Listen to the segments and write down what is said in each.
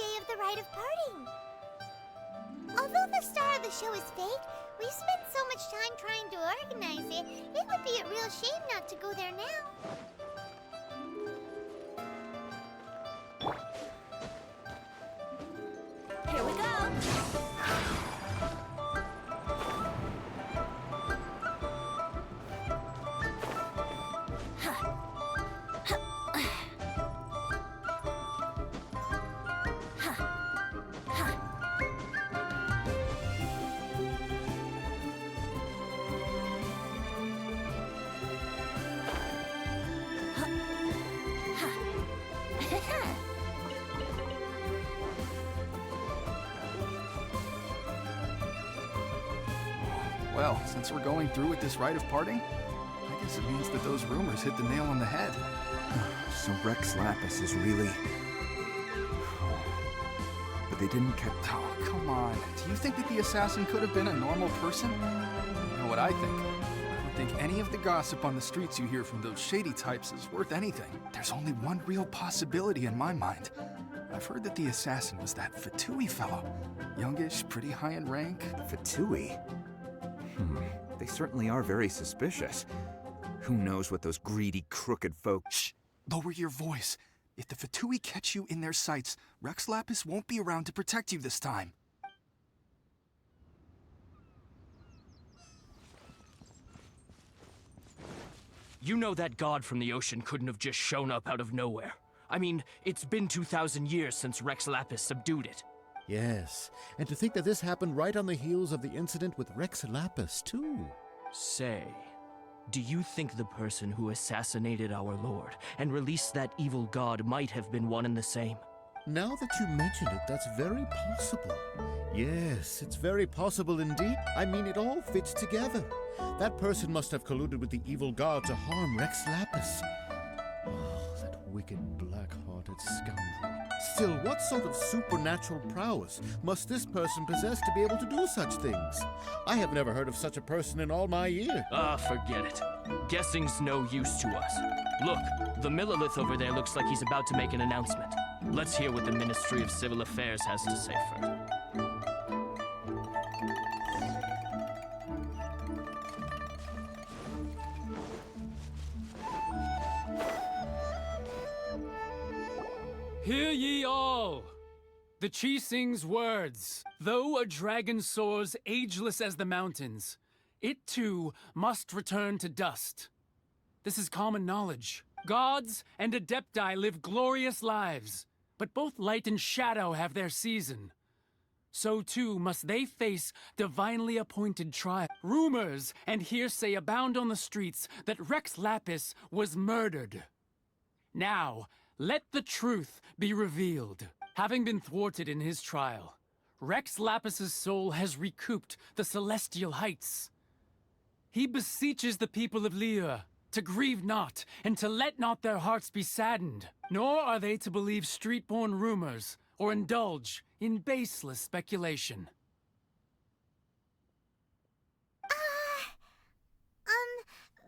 day of the rite of parting. Although the star of the show is fake, we've spent so much time trying to organize it, it would be a real shame not to go there now. Here we go! Well, since we're going through with this rite of parting, I guess it means that those rumors hit the nail on the head. So Rex Lapis is really... But they didn't catch... Oh, come on. Do you think that the assassin could have been a normal person? You know what I think? I don't think any of the gossip on the streets you hear from those shady types is worth anything. There's only one real possibility in my mind. I've heard that the assassin was that Fatui fellow. Youngish, pretty high in rank. Fatui? They certainly are very suspicious. Who knows what those greedy, crooked folk... Shh! Lower your voice. If the Fatui catch you in their sights, Rex Lapis won't be around to protect you this time. You know that god from the ocean couldn't have just shown up out of nowhere. I mean, it's been 2,000 years since Rex Lapis subdued it. Yes, and to think that this happened right on the heels of the incident with Rex Lapis, too. Say, do you think the person who assassinated our lord and released that evil god might have been one and the same? Now that you mention it, that's very possible. Yes, it's very possible indeed. I mean, it all fits together. That person must have colluded with the evil god to harm Rex Lapis. Oh, that wicked, black-hearted scoundrel. Still, what sort of supernatural prowess must this person possess to be able to do such things? I have never heard of such a person in all my years. Ah, forget it. Guessing's no use to us. Look, the Millilith over there looks like he's about to make an announcement. Let's hear what the Ministry of Civil Affairs has to say first. Hear ye all! The Chi sings words. Though a dragon soars ageless as the mountains, it too must return to dust. This is common knowledge. Gods and Adepti live glorious lives, but both light and shadow have their season. So too must they face divinely appointed trial. Rumors and hearsay abound on the streets that Rex Lapis was murdered. Now, let the truth be revealed. Having been thwarted in his trial, Rex Lapis's soul has recouped the celestial heights. He beseeches the people of Liyue to grieve not and to let not their hearts be saddened, nor are they to believe street-born rumors or indulge in baseless speculation.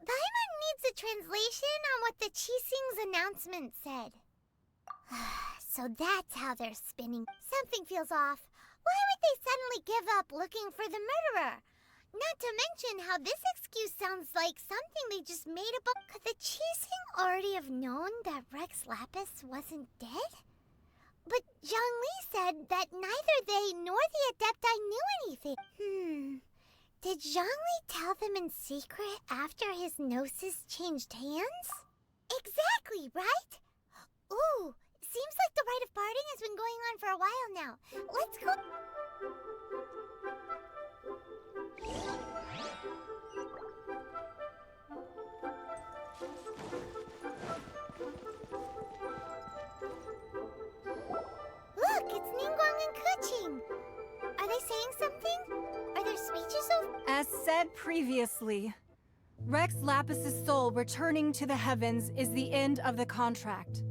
Paimon needs a translation on what the Qixing's announcement said. So that's how they're spinning. Something feels off. Why would they suddenly give up looking for the murderer? Not to mention how this excuse sounds like something they just made up. Could the Qixing already have known that Rex Lapis wasn't dead? But Zhongli said that neither they nor the Adepti knew anything. Did Zhongli tell them in secret after his gnosis changed hands? Exactly, right? Ooh, seems like the rite of parting has been going on for a while now. Let's go. Look, it's Ningguang and Keqing. Are they saying something? Are their speeches over? As said previously, Rex Lapis's soul returning to the heavens is the end of the contract.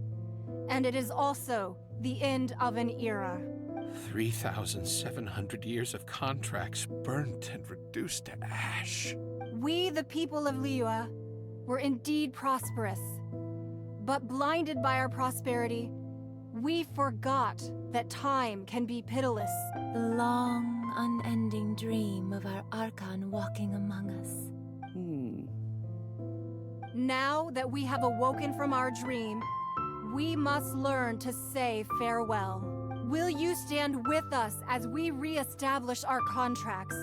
And it is also the end of an era. 3,700 years of contracts burnt and reduced to ash. We, the people of Liyue, were indeed prosperous. But blinded by our prosperity, We forgot that time can be pitiless. The long, unending dream of our Archon walking among us. Now that we have awoken from our dream, we must learn to say farewell. Will you stand with us as we re-establish our contracts?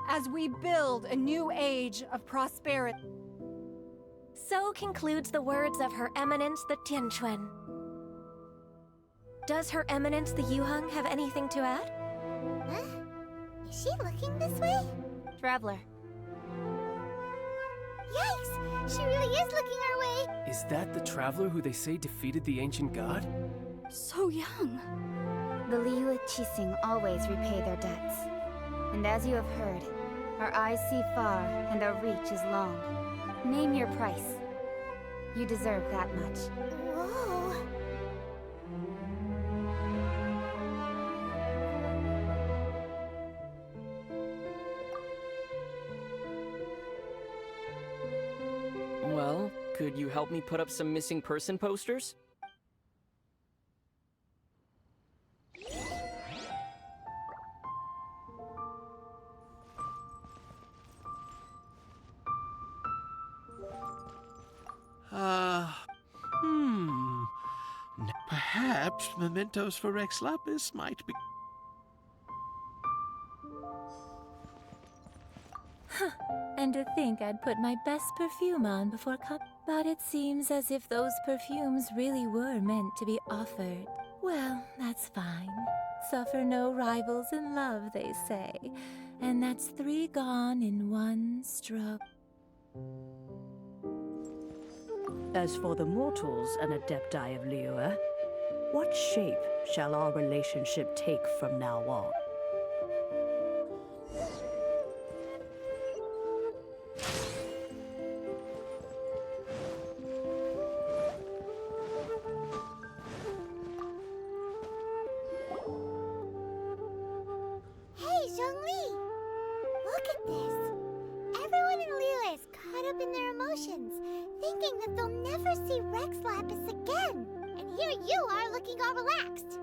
As we build a new age of prosperity? So concludes the words of Her Eminence the Tianquan. Does Her Eminence the Yuheng have anything to add? Huh? Is she looking this way? Traveler. Yikes! She really is looking our way! Is that the traveler who they say defeated the ancient god? So young. The Liyue Qixing always repay their debts. And as you have heard, our eyes see far and our reach is long. Name your price. You deserve that much. Whoa! Well, could you help me put up some missing person posters? Perhaps mementos for Rex Lapis might be... And to think I'd put my best perfume on before but it seems as if those perfumes really were meant to be offered. Well, that's fine. Suffer no rivals in love, they say. And that's 3 gone in 1 stroke. As for the mortals and adepti of Liyue, what shape shall our relationship take from now on? Hey, Zhongli! Look at this! Everyone in Liyue is caught up in their emotions, thinking that they'll never see Rex Lapis again. And here you are looking all relaxed.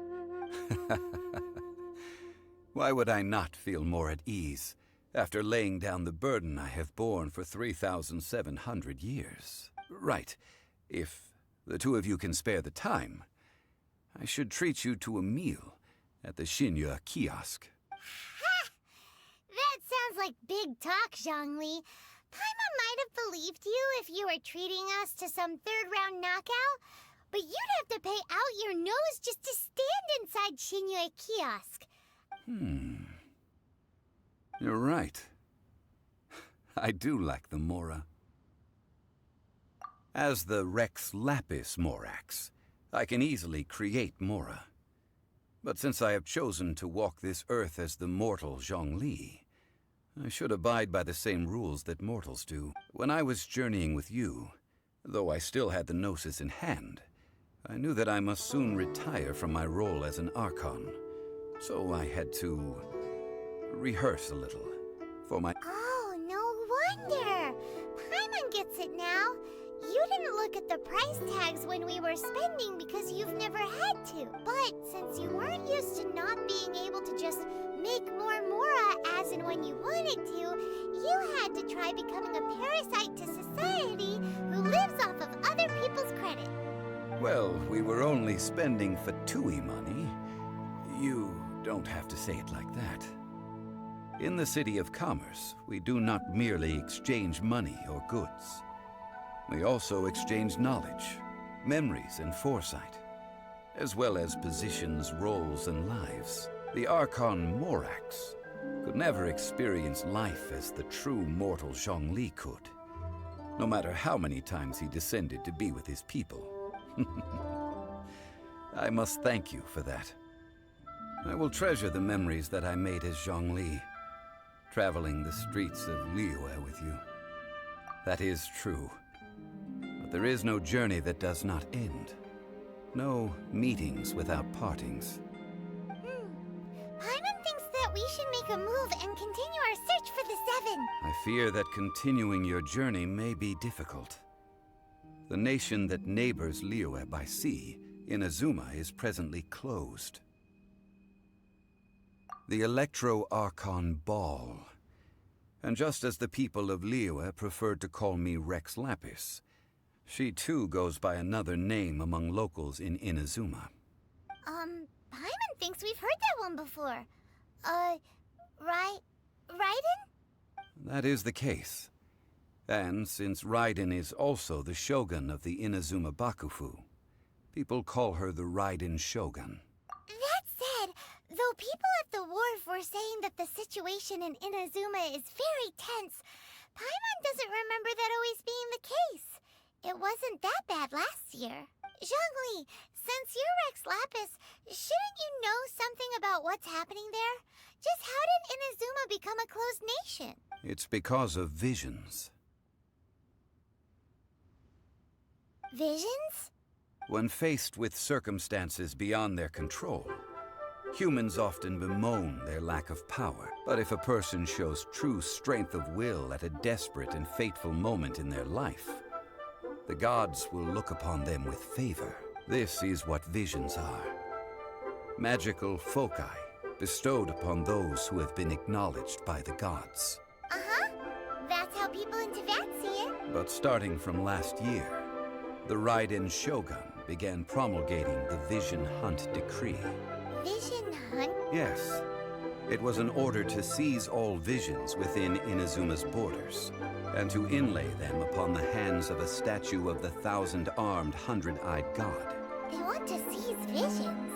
Why would I not feel more at ease after laying down the burden I have borne for 3,700 years? Right. If the two of you can spare the time, I should treat you to a meal at the Xinyue kiosk. Ha! That sounds like big talk, Zhongli. Paimon might have believed you if you were treating us to some third-round knockout, but you'd have to pay out your nose just to stand inside Xinyue kiosk. You're right. I do lack the Mora. As the Rex Lapis Morax, I can easily create Mora. But since I have chosen to walk this earth as the mortal Zhongli, I should abide by the same rules that mortals do. When I was journeying with you, though I still had the Gnosis in hand, I knew that I must soon retire from my role as an Archon. So I had to rehearse a little for my... Oh, no wonder! Paimon gets it now. You didn't look at the price tags when we were spending because you've never had to. But since you weren't used to not being able to just make more Mora as and when you wanted to, you had to try becoming a parasite to society who lives off of other people's credit. Well, we were only spending Fatui money. You don't have to say it like that. In the City of Commerce, we do not merely exchange money or goods. We also exchange knowledge, memories, and foresight, as well as positions, roles, and lives. The Archon Morax could never experience life as the true mortal Zhongli could, no matter how many times he descended to be with his people. I must thank you for that. I will treasure the memories that I made as Zhongli, traveling the streets of Liyue with you. That is true. But there is no journey that does not end. No meetings without partings. Paimon thinks that we should make a move and continue our search for the 7. I fear that continuing your journey may be difficult. The nation that neighbors Liyue by sea Inazuma is presently closed. The Electro-Archon Ball. And just as the people of Liyue preferred to call me Rex Lapis, she too goes by another name among locals in Inazuma. Paimon thinks we've heard that one before. Raiden? That is the case. And since Raiden is also the shogun of the Inazuma Bakufu, people call her the Raiden Shogun. That said, though people at the wharf were saying that the situation in Inazuma is very tense, Paimon doesn't remember that always being the case. It wasn't that bad last year. Zhongli, since you're Rex Lapis, shouldn't you know something about what's happening there? Just how did Inazuma become a closed nation? It's because of visions. Visions? When faced with circumstances beyond their control, humans often bemoan their lack of power. But if a person shows true strength of will at a desperate and fateful moment in their life, the gods will look upon them with favor. This is what visions are. Magical foci bestowed upon those who have been acknowledged by the gods. Uh-huh. That's how people in Teyvat see it. But starting from last year, the Raiden Shogun began promulgating the Vision Hunt Decree. Vision Hunt? Yes. It was an order to seize all visions within Inazuma's borders, and to inlay them upon the hands of a statue of the 1,000-armed, 100-eyed god. They want to seize visions.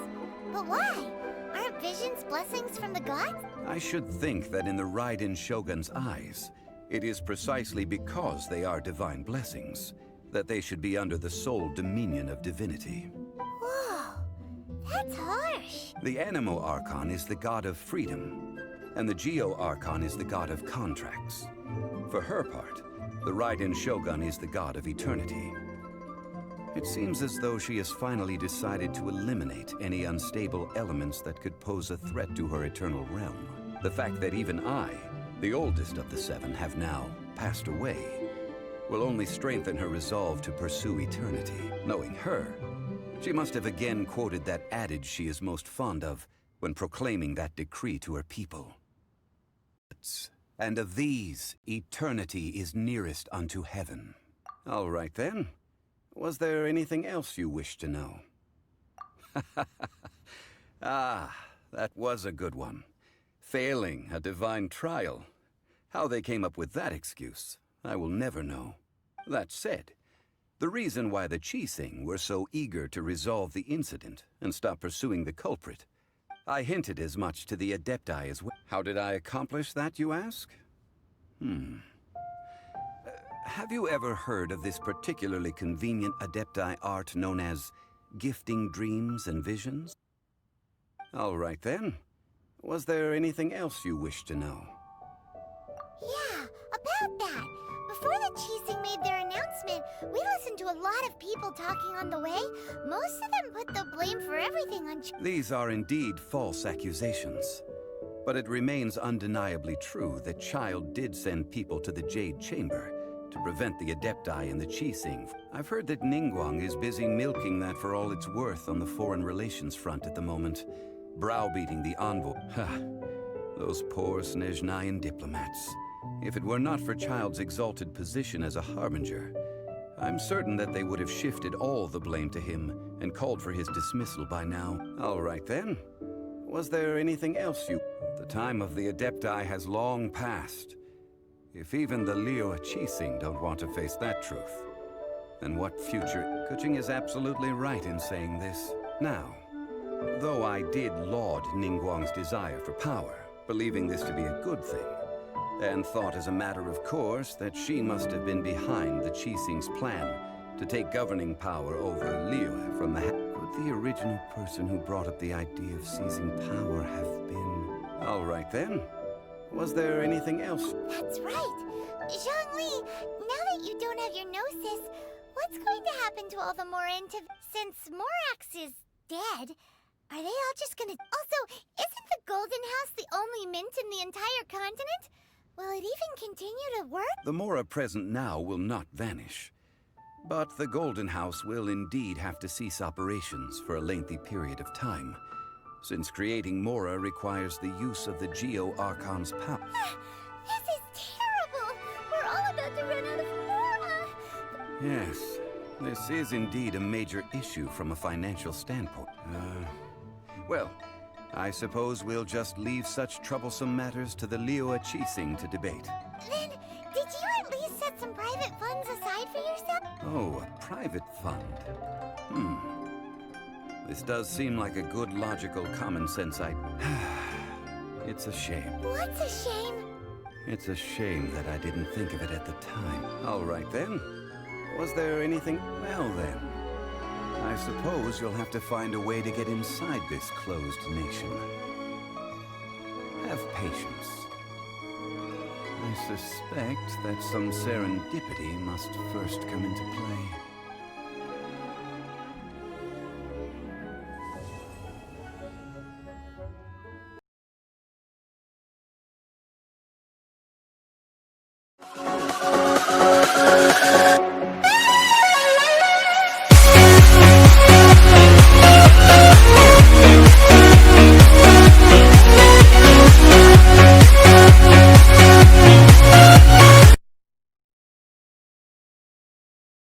But why? Aren't visions blessings from the gods? I should think that in the Raiden Shogun's eyes, it is precisely because they are divine blessings that they should be under the sole dominion of divinity. Whoa, that's harsh. The Anemo Archon is the god of freedom, and the Geo Archon is the god of contracts. For her part, the Raiden Shogun is the god of eternity. It seems as though she has finally decided to eliminate any unstable elements that could pose a threat to her eternal realm. The fact that even I, the oldest of the seven, have now passed away will only strengthen her resolve to pursue eternity. Knowing her, she must have again quoted that adage she is most fond of when proclaiming that decree to her people. And of these, eternity is nearest unto heaven. All right then. Was there anything else you wished to know? Ah, that was a good one. Failing a divine trial. How they came up with that excuse, I will never know. That said, the reason why the Qixing were so eager to resolve the incident and stop pursuing the culprit, I hinted as much to the Adepti as well. How did I accomplish that, you ask? Have you ever heard of this particularly convenient Adepti art known as gifting dreams and visions? All right then. Was there anything else you wished to know? Yeah, about that. Before the Qixing made their announcement, we listened to a lot of people talking on the way. Most of them put the blame for everything on These are indeed false accusations. But it remains undeniably true that Child did send people to the Jade Chamber to prevent the Adepti and the Qixing. I've heard that Ningguang is busy milking that for all it's worth on the foreign relations front at the moment, browbeating the envoy. Ha! Those poor Snezhnayan diplomats. If it were not for Child's exalted position as a harbinger, I'm certain that they would have shifted all the blame to him and called for his dismissal by now. All right then. Was there anything else you... The time of the Adepti has long passed. If even the Liyue Qixing don't want to face that truth, then what future... Kuching is absolutely right in saying this. Now, though I did laud Ningguang's desire for power, believing this to be a good thing, and thought as a matter of course that she must have been behind the Qixing's plan to take governing power over Liyue from the... Could the original person who brought up the idea of seizing power have been... All right then. Was there anything else? That's right. Zhongli, now that you don't have your gnosis, what's going to happen to all the Morin since Morax is dead? Are they all just gonna... Also, isn't the Golden House the only mint in the entire continent? Will it even continue to work? The Mora present now will not vanish. But the Golden House will indeed have to cease operations for a lengthy period of time, since creating Mora requires the use of the Geo-Archon's power. This is terrible! We're all about to run out of Mora! Yes, this is indeed a major issue from a financial standpoint. Well, I suppose we'll just leave such troublesome matters to the Liyue Qixing to debate. Then, did you at least set some private funds aside for yourself? Oh, a private fund. This does seem like a good, logical, common sense It's a shame. What's a shame? It's a shame that I didn't think of it at the time. All right, then. Was there anything? Well, then. I suppose you'll have to find a way to get inside this closed nation. Have patience. I suspect that some serendipity must first come into play.